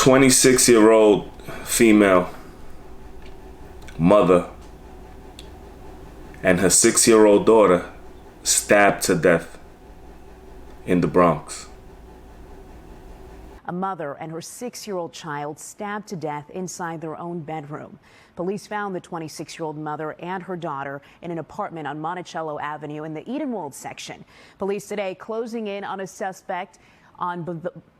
26-year-old female mother and her 6-year-old daughter stabbed to death in the Bronx. A mother and her 6-year-old child stabbed to death inside their own bedroom. Police found the 26-year-old mother and her daughter in an apartment on Monticello Avenue in the Edenwald section. Police today closing in on a suspect on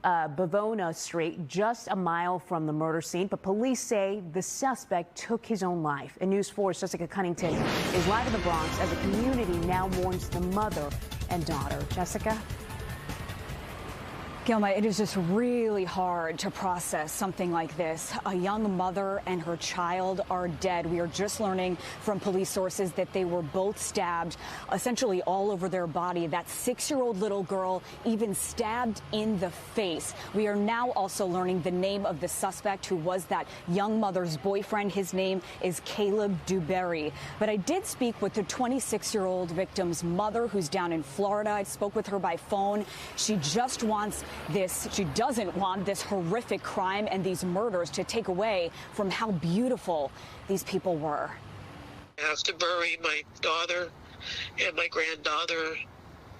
Bavona Street, just a mile from the murder scene. But police say the suspect took his own life. And News 4's Jessica Cunnington is live in the Bronx as the community now mourns the mother and daughter. Jessica? Gilma, it is just really hard to process something like this. A young mother and her child are dead. We are just learning from police sources that they were both stabbed essentially all over their body. That 6-year-old little girl even stabbed in the face. We are now also learning the name of the suspect who was that young mother's boyfriend. His name is Caleb Dewberry. But I did speak with the 26-year-old victim's mother, who's down in Florida. I spoke with her by phone. She just wants she doesn't want this horrific crime and these murders to take away from how beautiful these people were. I have to bury my daughter and my granddaughter,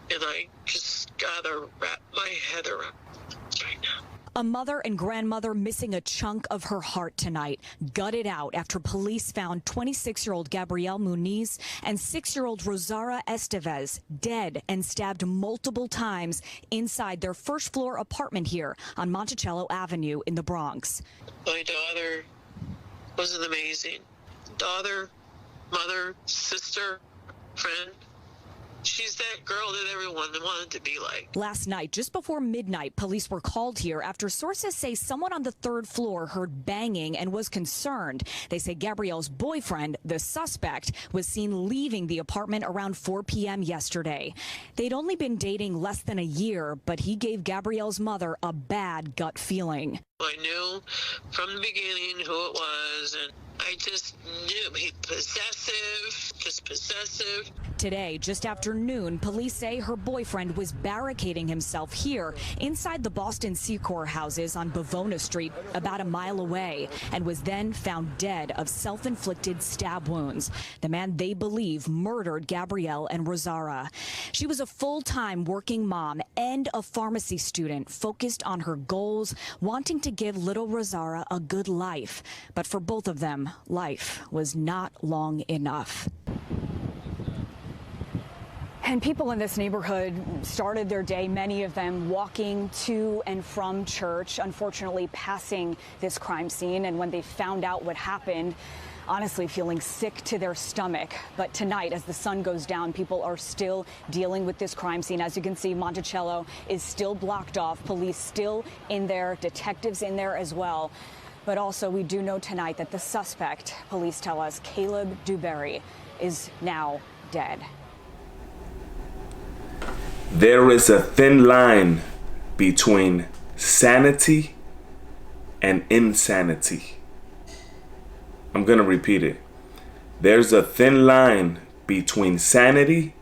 and I just gotta wrap my head around right now. A mother and grandmother missing a chunk of her heart tonight, gutted out after police found 26-year-old Gabrielle Muniz and 6-year-old Rosara Estevez dead and stabbed multiple times inside their first-floor apartment here on Monticello Avenue in the Bronx. My daughter was an amazing daughter, mother, sister, friend. She's that girl that everyone wanted to be like. Last night, just before midnight, police were called here after sources say someone on the 3rd floor heard banging and was concerned. They say Gabrielle's boyfriend, the suspect, was seen leaving the apartment around 4 p.m. yesterday. They'd only been dating less than a year, but he gave Gabrielle's mother a bad gut feeling. I knew from the beginning who it was, and I just knew he's possessive, just possessive. Today, just after noon, police say her boyfriend was barricading himself here inside the Boston Secor houses on Bavona Street, about a mile away, and was then found dead of self-inflicted stab wounds. The man they believe murdered Gabrielle and Rosara. She was a full-time working mom and a pharmacy student focused on her goals, wanting to give little Rosara a good life. But for both of them, life was not long enough. And people in this neighborhood started their day, many of them walking to and from church, unfortunately passing this crime scene. And when they found out what happened, honestly feeling sick to their stomach. But tonight, as the sun goes down, people are still dealing with this crime scene. As you can see, Monticello is still blocked off, police still in there, detectives in there as well. But also, we do know tonight that the suspect, police tell us, Caleb Dewberry, is now dead. There is a thin line between sanity and insanity. I'm going to repeat it. There's a thin line between sanity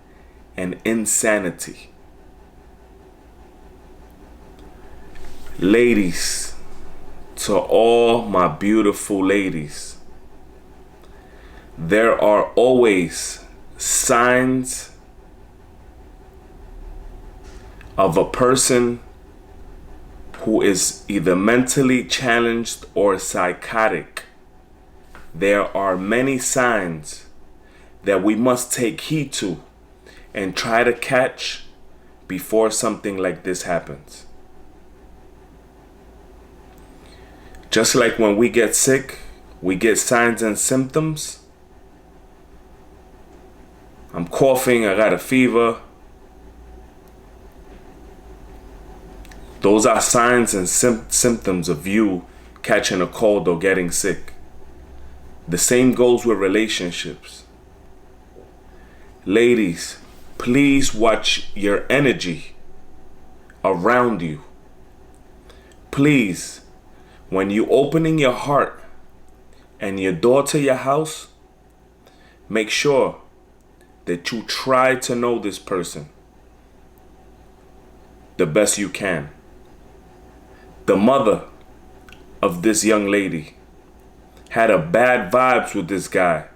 and insanity. Ladies, to all my beautiful ladies, there are always signs of a person who is either mentally challenged or psychotic. There are many signs that we must take heed to and try to catch before something like this happens. Just like when we get sick, we get signs and symptoms. I'm coughing, I got a fever. Those are signs and symptoms of you catching a cold or getting sick. The same goes with relationships. Ladies, please watch your energy around you. Please, when you opening your heart and your door to your house, make sure that you try to know this person the best you can. The mother of this young lady had a bad vibes with this guy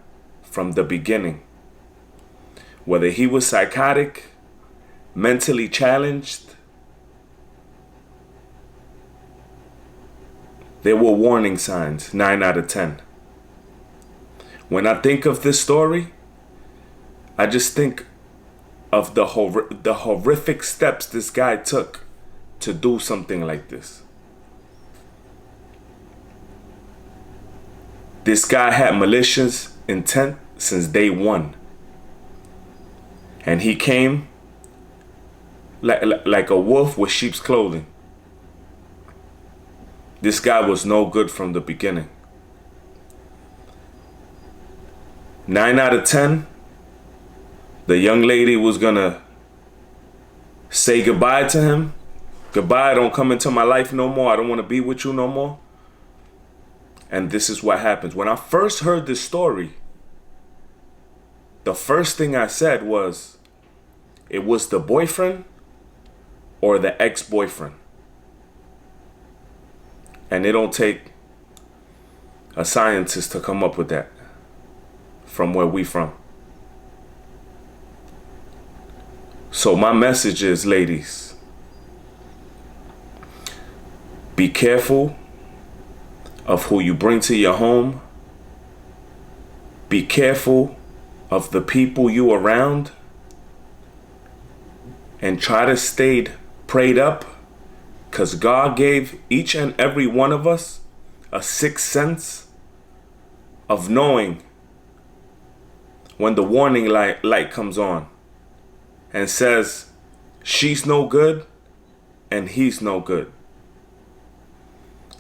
from the beginning. Whether he was psychotic, mentally challenged, there were warning signs, 9 out of 10. When I think of this story, I just think of the horrific steps this guy took to do something like this. This guy had malicious intent since day one. And he came like a wolf with sheep's clothing. This guy was no good from the beginning. 9 out of 10, the young lady was gonna say goodbye to him. Goodbye, don't come into my life no more. I don't want to be with you no more. And this is what happens. When I first heard this story, the first thing I said was, it was the boyfriend or the ex-boyfriend. And it don't take a scientist to come up with that from where we from. So my message is, ladies, be careful of who you bring to your home. Be careful of the people you around. And try to stay prayed up, because God gave each and every one of us a sixth sense of knowing when the warning light comes on and says, she's no good and he's no good.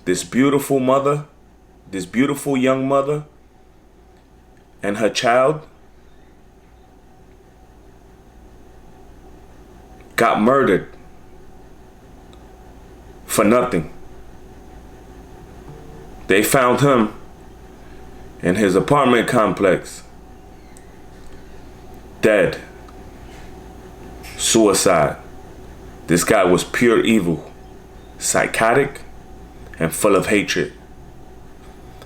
This beautiful mother, this beautiful young mother and her child got murdered for nothing. They found him in his apartment complex, dead. Suicide. This guy was pure evil, psychotic, and full of hatred.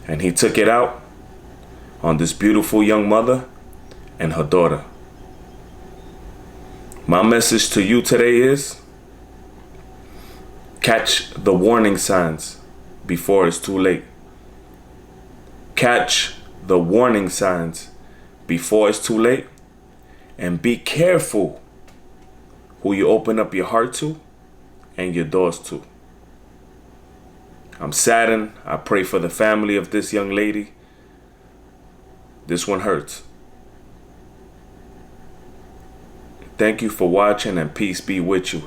And he took it out on this beautiful young mother and her daughter. My message to you today is, catch the warning signs before it's too late. Catch the warning signs before it's too late. And be careful who you open up your heart to and your doors to. I'm saddened. I pray for the family of this young lady. This one hurts. Thank you for watching, and peace be with you.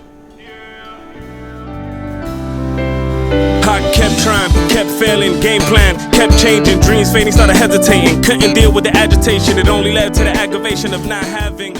I kept trying, kept failing, game plan, kept changing, dreams fading, started hesitating, couldn't deal with the agitation, it only led to the aggravation of not having